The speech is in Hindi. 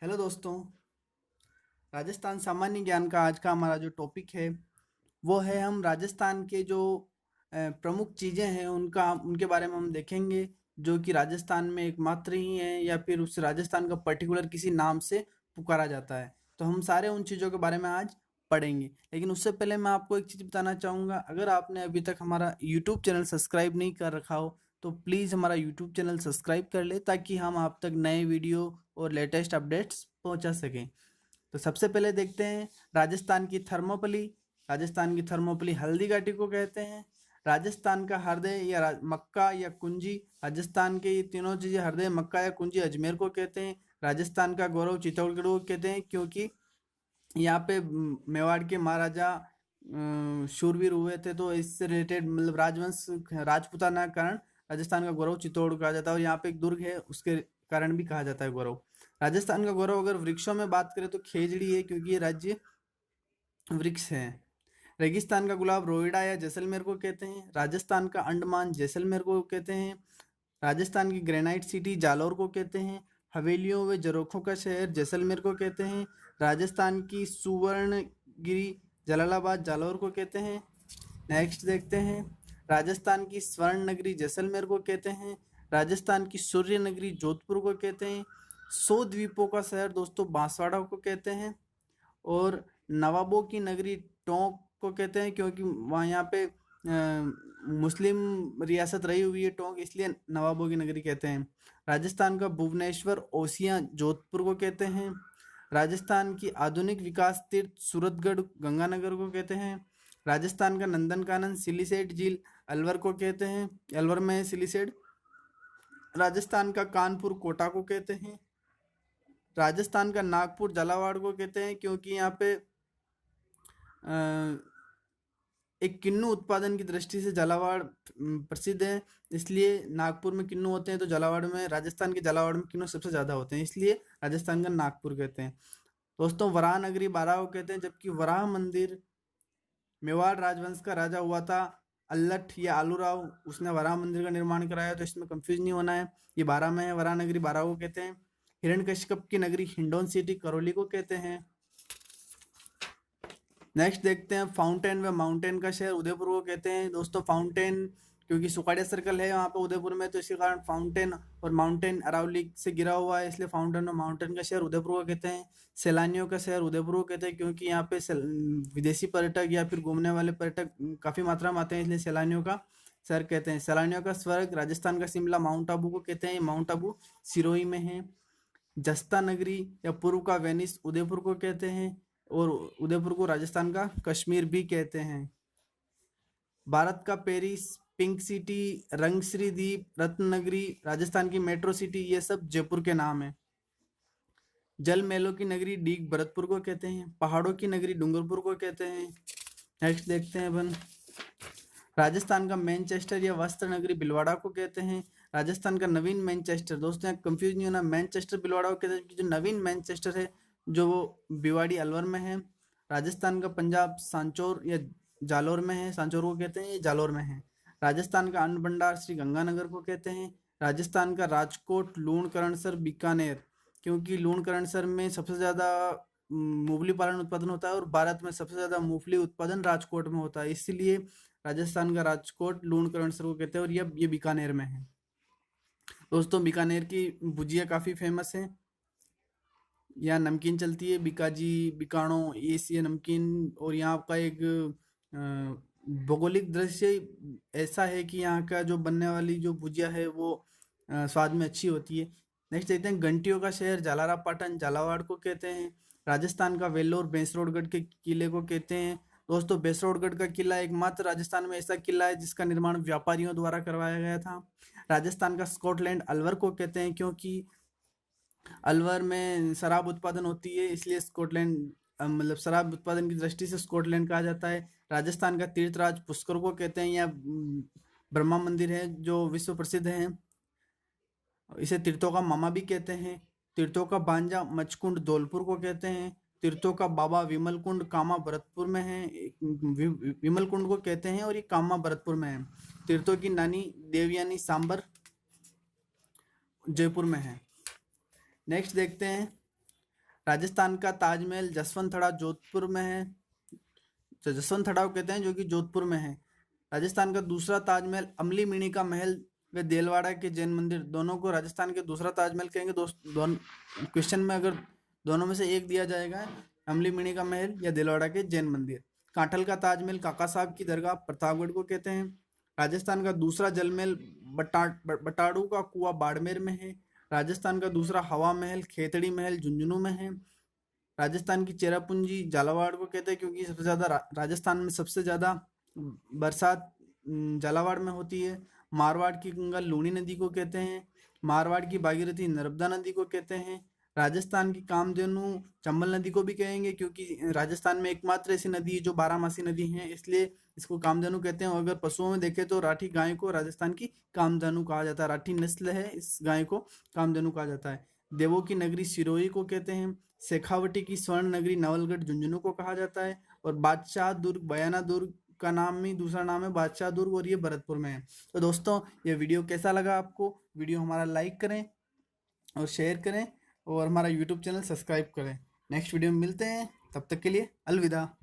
हेलो दोस्तों। राजस्थान सामान्य ज्ञान का आज का हमारा जो टॉपिक है वो है हम राजस्थान के जो प्रमुख चीज़ें हैं उनका उनके बारे में हम देखेंगे, जो कि राजस्थान में एकमात्र ही हैं या फिर उस राजस्थान का पर्टिकुलर किसी नाम से पुकारा जाता है। तो हम सारे उन चीज़ों के बारे में आज पढ़ेंगे, लेकिन उससे पहले मैं आपको एक चीज़ बताना चाहूँगा। अगर आपने अभी तक हमारा यूट्यूब चैनल सब्सक्राइब नहीं कर रखा हो तो प्लीज़ हमारा यूट्यूब चैनल सब्सक्राइब कर ले, ताकि हम आप तक नए वीडियो और लेटेस्ट अपडेट्स पहुंचा सकें। तो सबसे पहले देखते हैं राजस्थान की थर्मोपली। राजस्थान की थर्मोपली हल्दी घाटी को कहते हैं। राजस्थान का हृदय या मक्का या कुंजी, राजस्थान के ये तीनों चीज़ें हृदय, मक्का या कुंजी अजमेर को कहते हैं। राजस्थान का गौरव चित्तौड़गढ़ को कहते हैं, क्योंकि यहाँ पे मेवाड़ के महाराजा शूरवीर हुए थे, तो इससे रिलेटेड मतलब राजवंश राजपूताना के कारण राजस्थान का गौरव चित्तौड़ कहा जाता है, और यहाँ पे एक दुर्ग है उसके कारण भी कहा जाता है गौरव। राजस्थान का गौरव अगर वृक्षों में बात करें तो खेजड़ी है, क्योंकि ये राज्य वृक्ष है। रेगिस्तान का गुलाब रोइडा या जैसलमेर को कहते हैं। राजस्थान का अंडमान जैसलमेर को कहते हैं। राजस्थान की ग्रेनाइट सिटी जालौर को कहते हैं। हवेलियों व झरोखों का शहर जैसलमेर को कहते हैं। राजस्थान की सुवर्णगिरी जलालाबाद जालौर को कहते हैं। नेक्स्ट देखते हैं, राजस्थान की स्वर्ण नगरी जैसलमेर को कहते हैं। राजस्थान की सूर्य नगरी जोधपुर को कहते हैं। 100 द्वीपों का शहर दोस्तों बांसवाड़ा को कहते हैं। और नवाबों की नगरी टोंक को कहते हैं, क्योंकि वहाँ यहाँ पे मुस्लिम रियासत रही हुई है टोंक, इसलिए नवाबों की नगरी कहते हैं। राजस्थान का भुवनेश्वर ओसियां जोधपुर को कहते हैं। राजस्थान की आधुनिक विकास तीर्थ सूरतगढ़ गंगानगर को कहते हैं। राजस्थान का नंदनकानन सिलीसेट झील अलवर को कहते हैं, अलवर में है सिलीसेट। राजस्थान का कानपुर कोटा को कहते हैं। राजस्थान का नागपुर झालावाड़ को कहते हैं, क्योंकि यहाँ पे एक किन्नू उत्पादन की दृष्टि से झालावाड़ प्रसिद्ध है, इसलिए नागपुर में किन्नू होते हैं, तो झालावाड़ में, राजस्थान के झालावाड़ में किन्नू सबसे ज़्यादा होते हैं, इसलिए राजस्थान का नागपुर कहते हैं। दोस्तों वराह नगरी बाराह को कहते हैं, जबकि वराह मंदिर मेवाड़ राजवंश का राजा हुआ था अल्लठ या आलूराव, उसने वराह मंदिर का निर्माण कराया, तो इसमें कंफ्यूज नहीं होना है। ये बाराह में है, वराह नगरी बाराह को कहते हैं। हिरण्यकश्यप की नगरी हिंडौन सिटी करौली को कहते हैं। नेक्स्ट देखते हैं फाउंटेन व माउंटेन का शहर उदयपुर को कहते हैं। दोस्तों फाउंटेन क्योंकि सुखाड़िया सर्कल है वहाँ पे उदयपुर में, तो इसी कारण फाउंटेन और माउंटेन अरावली से गिरा हुआ है, इसलिए फाउंटेन और माउंटेन का शहर उदयपुर को कहते हैं। सैलानियों का शहर उदयपुर को कहते हैं, क्योंकि यहाँ पे विदेशी पर्यटक या फिर घूमने वाले पर्यटक काफ़ी मात्रा में आते हैं, इसलिए सैलानियों का शहर कहते हैं। सैलानियों का स्वर्ग राजस्थान का शिमला माउंट आबू को कहते हैं, माउंट आबू सिरोही में है। जस्ता नगरी या पूर्व का वेनिस उदयपुर को कहते हैं, और उदयपुर को राजस्थान का कश्मीर भी कहते हैं। भारत का पेरिस, पिंक सिटी, रंगश्री द्वीप, रत्न नगरी, राजस्थान की मेट्रो सिटी, ये सब जयपुर के नाम है। जल महलों की नगरी डीग भरतपुर को कहते हैं। पहाड़ों की नगरी डूंगरपुर को कहते हैं। नेक्स्ट देखते हैं अपन, राजस्थान का मैनचेस्टर या वस्त्र नगरी भिलवाड़ा को कहते हैं। राजस्थान का नवीन मैनचेस्टर, दोस्तों यहाँ कंफ्यूज नहीं होना, मैनचेस्टर भिलवाड़ा को कहते हैं, जो नवीन मैनचेस्टर है जो वो भिवाड़ी अलवर में है। राजस्थान का पंजाब सांचौर या जालौर में है, सांचौर को कहते हैं, ये जालौर में है। राजस्थान का अन्न भंडार श्री गंगानगर को कहते हैं। राजस्थान का राजकोट, लूणकरणसर, बीकानेर, क्योंकि लूणकरणसर में सबसे ज़्यादा मूंगफली पालन उत्पादन होता है, और भारत में सबसे ज़्यादा मूंगफली उत्पादन राजकोट में होता है, इसीलिए राजस्थान का राजकोट लूणकरणसर को कहते हैं, और ये बीकानेर में है। दोस्तों बीकानेर की भुजिया काफ़ी फेमस है। यहाँ नमकीन चलती है बिकाजी, बिकानो, ये नमकीन। और यहाँ का एक भौगोलिक दृश्य ऐसा है कि यहाँ का जो बनने वाली जो भुजिया है वो स्वाद में अच्छी होती है। नेक्स्ट देखते हैं घंटियों का शहर जालारा पाटन झालावाड़ को कहते हैं। राजस्थान का वेल्लोर भैंसरोडगढ़ के किले को कहते हैं। दोस्तों भैंसरोडगढ़ का किला एकमात्र राजस्थान में ऐसा किला है जिसका निर्माण व्यापारियों द्वारा करवाया गया था। राजस्थान का स्कॉटलैंड अलवर को कहते हैं, क्योंकि अलवर में शराब उत्पादन होती है, इसलिए स्कॉटलैंड मतलब शराब उत्पादन की दृष्टि से स्कॉटलैंड कहा जाता है। राजस्थान का तीर्थराज पुष्कर को कहते हैं, या ब्रह्मा मंदिर है जो विश्व प्रसिद्ध है, इसे तीर्थों का मामा भी कहते हैं। तीर्थों का भांजा मचकुंड धौलपुर को कहते हैं। तीर्थों का बाबा विमल कुंड कामा भरतपुर में है, विमल कुंड को कहते हैं, और ये कामा भरतपुर में है। तीर्थों की नानी देवयानी सांबर जयपुर में है। नेक्स्ट देखते हैं, राजस्थान का ताजमहल जसवंत थड़ा जोधपुर में है, तो जसवंत थड़ा को कहते हैं, जो कि जोधपुर में है। राजस्थान का दूसरा ताजमहल अमली मिनी का महल व देलवाड़ा के जैन मंदिर, दोनों को राजस्थान के दूसरा ताजमहल कहेंगे। दोनों क्वेश्चन में अगर दोनों में से एक दिया जाएगा, अमली मिनी का महल या देलवाड़ा के जैन मंदिर। कांठल का ताजमहल काका साहब की दरगाह प्रतापगढ़ को कहते हैं। राजस्थान का दूसरा जलमहल बटाड़ू का कुआं बाड़मेर में है। राजस्थान का दूसरा हवा महल खेतड़ी महल झुंझुनू में है। राजस्थान की चेरापूंजी झालावाड़ को कहते हैं, क्योंकि सबसे ज्यादा राजस्थान में सबसे ज्यादा बरसात झालावाड़ में होती है। मारवाड़ की गंगा लूनी नदी को कहते हैं। मारवाड़ की भागीरथी नर्मदा नदी को कहते हैं। राजस्थान की कामधेनु चंबल नदी को भी कहेंगे, क्योंकि राजस्थान में एकमात्र ऐसी नदी है जो 12 मासी नदी है, इसलिए इसको कामधेनु कहते हैं। और अगर पशुओं में देखें तो राठी गाय को राजस्थान की कामधेनु कहा जाता है, राठी नस्ल है, इस गाय को कामधेनु कहा जाता है। देवों की नगरी सिरोही को कहते हैं। शेखावटी की स्वर्ण नगरी नवलगढ़ झुंझुनू को कहा जाता है। और बादशाह दुर्ग बयाना दुर्ग का नाम ही दूसरा नाम है बादशाह दुर्ग, और ये भरतपुर में है। तो दोस्तों, ये वीडियो कैसा लगा आपको? वीडियो हमारा लाइक करें और शेयर करें और हमारा यूट्यूब चैनल सब्सक्राइब करें। नेक्स्ट वीडियो में मिलते हैं, तब तक के लिए अलविदा।